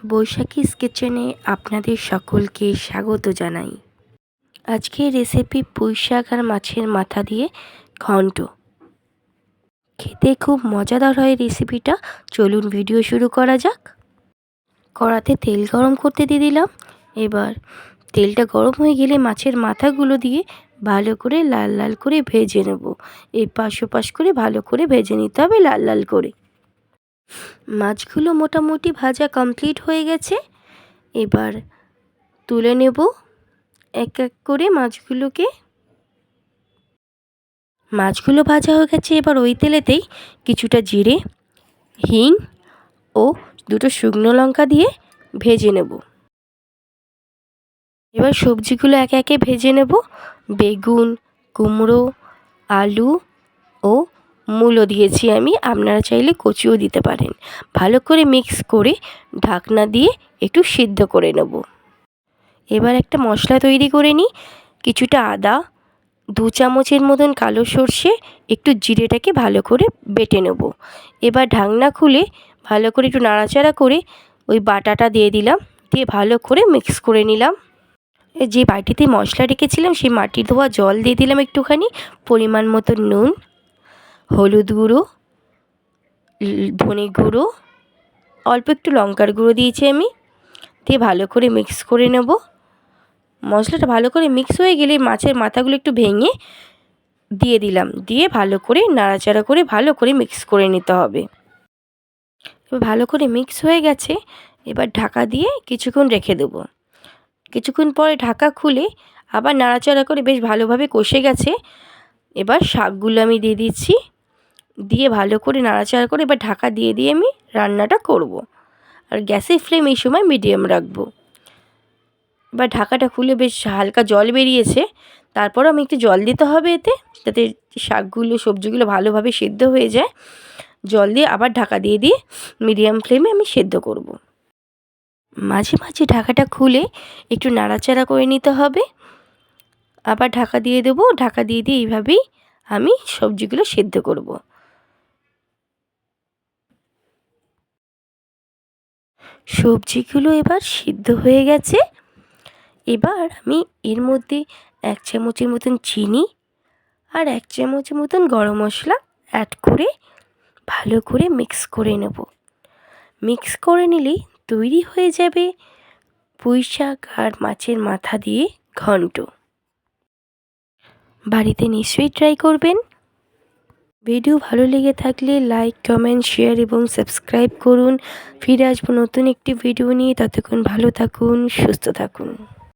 বৈশাখীস কিচেনে আপনাদের সকলকে স্বাগত জানাই। আজকের রেসিপি পুঁইশাক আর মাছের মাথা দিয়ে ঘন্ট। খেতে খুব মজাদার হয় রেসিপিটা। চলুন ভিডিও শুরু করা যাক। কড়াতে তেল গরম করতে দিয়ে দিলাম। এবার তেলটা গরম হয়ে গেলে মাছের মাথাগুলো দিয়ে ভালো করে লাল লাল করে ভেজে নেব। এপাশ ওপাশ করে ভালো করে ভেজে নিতে হবে লাল লাল করে। মাছগুলো মোটামুটি ভাজা কমপ্লিট হয়ে গেছে। এবার তুলে নেব এক এক করে মাছগুলো ভাজা হয়ে গেছে। এবার ওই তেলেতেই কিছুটা জিরে, হিং ও দুটো শুকনো লঙ্কা দিয়ে ভেজে নেব। এবার সবজিগুলো একে একে ভেজে নেব। বেগুন, কুমড়ো, আলু ও মূলো দিয়েছি আমি, আপনারা চাইলে কচুও দিতে পারেন। ভালো করে মিক্স করে ঢাকনা দিয়ে একটু সিদ্ধ করে নেব। এবার একটা মশলা তৈরি করে নিই। কিছুটা আদা, 2 চামচের মতন কালো সর্ষে, একটু জিরেটাকে ভালো করে বেটে নেব। এবার ঢাকনা খুলে ভালো করে একটু নাড়াচাড়া করে ওই বাটাটা দিয়ে দিলাম, দিয়ে ভালো করে মিক্স করে নিলাম। যে বাটিতে মশলা রেখেছিলাম সেই মাটির ধোয়া জল দিয়ে দিলাম একটুখানি, পরিমাণ মতো নুন, হলুদ গুঁড়ো, ধনে গুঁড়ো, অল্প একটু লঙ্কার গুঁড়ো দিয়েছি আমি, দিয়ে ভালো করে মিক্স করে নেব। মশলাটা ভালো করে মিক্স হয়ে গেলে মাছের মাথাগুলো একটু ভেঙে দিয়ে দিলাম, দিয়ে ভালো করে নাড়াচাড়া করে ভালো করে মিক্স করে নিতে হবে। এবার ভালো করে মিক্স হয়ে গেছে। এবার ঢাকা দিয়ে কিছুক্ষণ রেখে দেব। কিছুক্ষণ পরে ঢাকা খুলে আবার নাড়াচাড়া করে বেশ ভালোভাবে কষে গেছে। এবার শাকগুলো আমি দিয়ে দিচ্ছি, দিয়ে ভালো করে নাড়াচাড়া করে এবার ঢাকা দিয়ে দিয়ে আমি রান্নাটা করব। আর গ্যাসের ফ্লেম এই সময় মিডিয়াম রাখবো। এবার ঢাকাটা খুলে বেশ হালকা জল বেরিয়েছে। তারপরও আমি একটু জল দিতে হবে এতে, যাতে শাকগুলো সবজিগুলো ভালোভাবে সেদ্ধ হয়ে যায়। জল দিয়ে আবার ঢাকা দিয়ে দিয়ে মিডিয়াম ফ্লেমে আমি সেদ্ধ করব। মাঝে মাঝে ঢাকাটা খুলে একটু নাড়াচাড়া করে নিতে হবে। আবার ঢাকা দিয়ে দেবো। ঢাকা দিয়ে দিয়ে এইভাবেই আমি সবজিগুলো সেদ্ধ করব। সবজিগুলো এবার সিদ্ধ হয়ে গেছে। এবার আমি এর মধ্যে 1 চামচের মতন চিনি আর 1 চামচের মতন গরম মশলা অ্যাড করে ভালো করে মিক্স করে নেব। মিক্স করে নিলেই তৈরি হয়ে যাবে পুঁইশাক আর মাছের মাথা দিয়ে ঘন্ট। বাড়িতে নিশ্চয়ই ট্রাই করবেন। ভিডিও ভালো লেগে থাকলে লাইক, কমেন্ট, শেয়ার এবং সাবস্ক্রাইব করুন। ফিরে আসবো নতুন একটি ভিডিও নিয়ে। ততক্ষণ ভালো থাকুন, সুস্থ থাকুন।